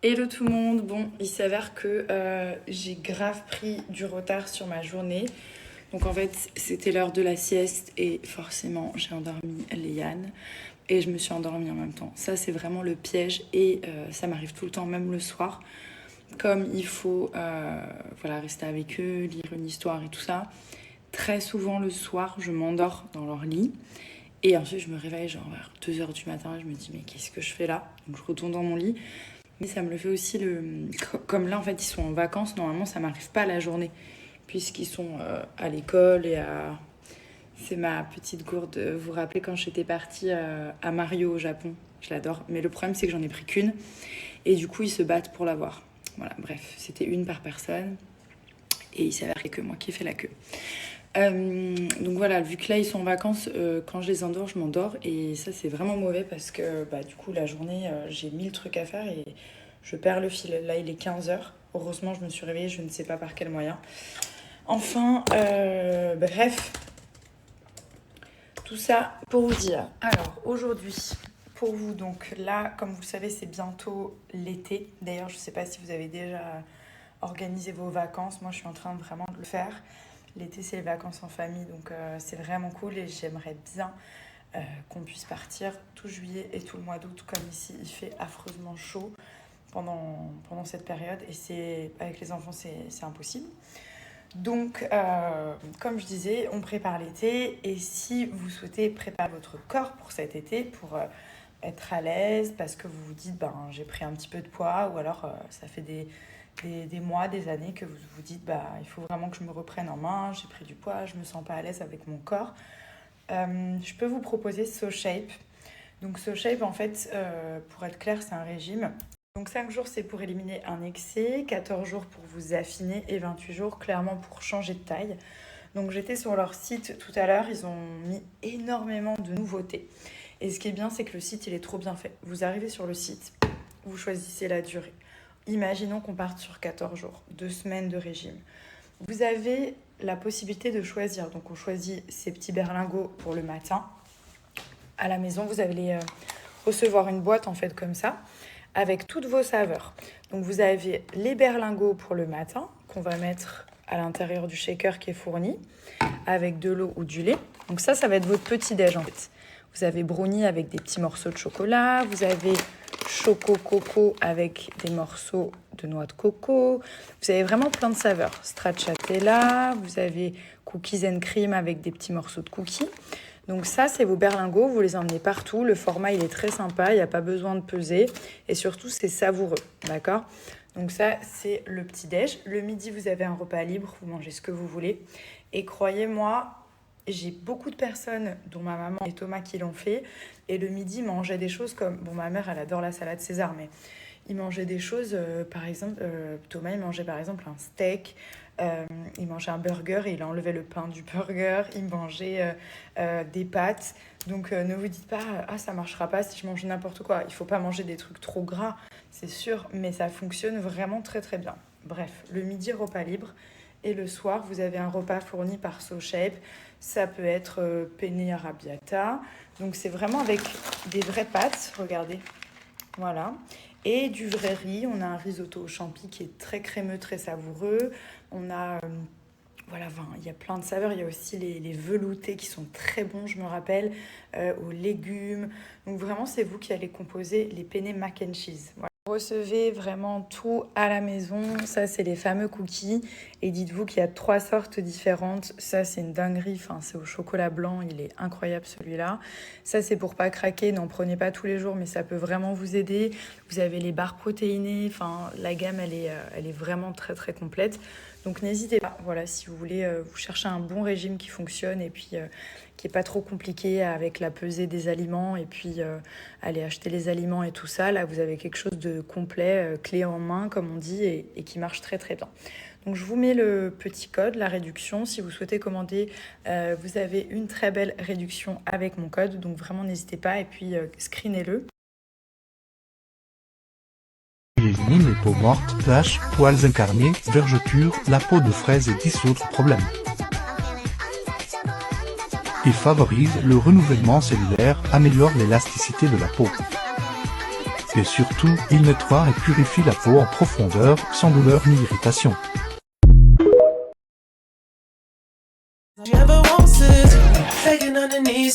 Hello tout le monde, bon il s'avère que j'ai grave pris du retard sur ma journée. Donc en fait c'était l'heure de la sieste et forcément j'ai endormi Léane et je me suis endormie en même temps. Ça c'est vraiment le piège et ça m'arrive tout le temps, même le soir. Comme il faut voilà, rester avec eux, lire une histoire et tout ça, très souvent le soir je m'endors dans leur lit. Et ensuite je me réveille genre vers 2 heures du matin et je me dis mais qu'est-ce que je fais là? Donc je retourne dans mon lit. Mais ça me le fait aussi, comme là en fait ils sont en vacances, normalement ça m'arrive pas la journée, puisqu'ils sont à l'école et à... C'est ma petite gourde, vous vous rappelez quand j'étais partie à Mario au Japon, je l'adore, mais le problème c'est que j'en ai pris qu'une, et du coup ils se battent pour l'avoir. Voilà, bref, c'était une par personne, et il s'avère que moi qui ai fait la queue. Donc voilà, vu que là ils sont en vacances, quand je les endors, je m'endors et ça c'est vraiment mauvais parce que bah, du coup la journée j'ai 1000 trucs à faire et je perds le fil. Là il est 15 heures. Heureusement je me suis réveillée, je ne sais pas par quel moyen. Enfin, bref, tout ça pour vous dire. Alors aujourd'hui, pour vous, donc là comme vous le savez c'est bientôt l'été. D'ailleurs je ne sais pas si vous avez déjà organisé vos vacances, moi je suis en train de vraiment de le faire. L'été, c'est les vacances en famille, donc c'est vraiment cool et j'aimerais bien qu'on puisse partir tout juillet et tout le mois d'août, comme ici, il fait affreusement chaud pendant cette période et avec les enfants, c'est impossible. Donc, comme je disais, on prépare l'été et si vous souhaitez préparer votre corps pour cet été, pour être à l'aise, parce que vous vous dites, ben, j'ai pris un petit peu de poids ou alors ça fait des mois, des années que vous vous dites bah, il faut vraiment que je me reprenne en main, j'ai pris du poids, je me sens pas à l'aise avec mon corps. Je peux vous proposer SoShape. Donc SoShape en fait, pour être clair, c'est un régime. Donc 5 jours c'est pour éliminer un excès, 14 jours pour vous affiner et 28 jours clairement pour changer de taille. Donc j'étais sur leur site tout à l'heure, ils ont mis énormément de nouveautés. Et ce qui est bien, c'est que le site il est trop bien fait. Vous arrivez sur le site, vous choisissez la durée. Imaginons qu'on parte sur 14 jours, 2 semaines de régime. Vous avez la possibilité de choisir. Donc on choisit ces petits berlingots pour le matin. À la maison, vous allez recevoir une boîte en fait comme ça, avec toutes vos saveurs. Donc vous avez les berlingots pour le matin, qu'on va mettre à l'intérieur du shaker qui est fourni, avec de l'eau ou du lait. Donc ça va être votre petit-déj en fait. Vous avez brownie avec des petits morceaux de chocolat, vous avez choco coco avec des morceaux de noix de coco. Vous avez vraiment plein de saveurs. Stracciatella, vous avez cookies and cream avec des petits morceaux de cookies. Donc ça, c'est vos berlingots, vous les emmenez partout. Le format, il est très sympa, il n'y a pas besoin de peser. Et surtout, c'est savoureux, d'accord? Donc ça, c'est le petit-déj. Le midi, vous avez un repas libre, vous mangez ce que vous voulez. Et croyez-moi, j'ai beaucoup de personnes, dont ma maman et Thomas, qui l'ont fait. Et le midi, ils mangeaient des choses comme... Bon, ma mère, elle adore la salade César, mais ils mangeaient des choses, par exemple... Thomas, il mangeait par exemple un steak, il mangeait un burger et il enlevait le pain du burger. Il mangeait des pâtes. Donc, ne vous dites pas, ah, ça marchera pas si je mange n'importe quoi. Il faut pas manger des trucs trop gras, c'est sûr, mais ça fonctionne vraiment très, très bien. Bref, le midi, repas libre. Et le soir, vous avez un repas fourni par SoShape. Ça peut être penne arrabbiata. Donc, c'est vraiment avec des vraies pâtes. Regardez. Voilà. Et du vrai riz. On a un risotto au champi qui est très crémeux, très savoureux. On a... voilà, enfin, il y a plein de saveurs. Il y a aussi les veloutés qui sont très bons, je me rappelle, aux légumes. Donc, vraiment, c'est vous qui allez composer les penne mac and cheese. Voilà. Vous recevez vraiment tout à la maison. Ça, c'est les fameux cookies. Et dites-vous qu'il y a 3 sortes différentes. Ça, c'est une dinguerie. Enfin, c'est au chocolat blanc. Il est incroyable, celui-là. Ça, c'est pour pas craquer. N'en prenez pas tous les jours, mais ça peut vraiment vous aider. Vous avez les barres protéinées. Enfin, la gamme, elle est vraiment très, très complète. Donc, n'hésitez pas. Voilà, si vous voulez vous chercher un bon régime qui fonctionne et puis qui n'est pas trop compliqué avec la pesée des aliments et puis aller acheter les aliments et tout ça. Là, vous avez quelque chose de complet, clé en main, comme on dit, et qui marche très, très bien. Donc, je vous mets le petit code, la réduction. Si vous souhaitez commander, vous avez une très belle réduction avec mon code. Donc, vraiment, n'hésitez pas et puis screenez-le. Il élimine les peaux mortes, taches, poils incarnés, vergetures, la peau de fraise et 10 autres problèmes. Il favorise le renouvellement cellulaire, améliore l'élasticité de la peau. Et surtout, il nettoie et purifie la peau en profondeur, sans douleur ni irritation. You ever want it, begging on the knees,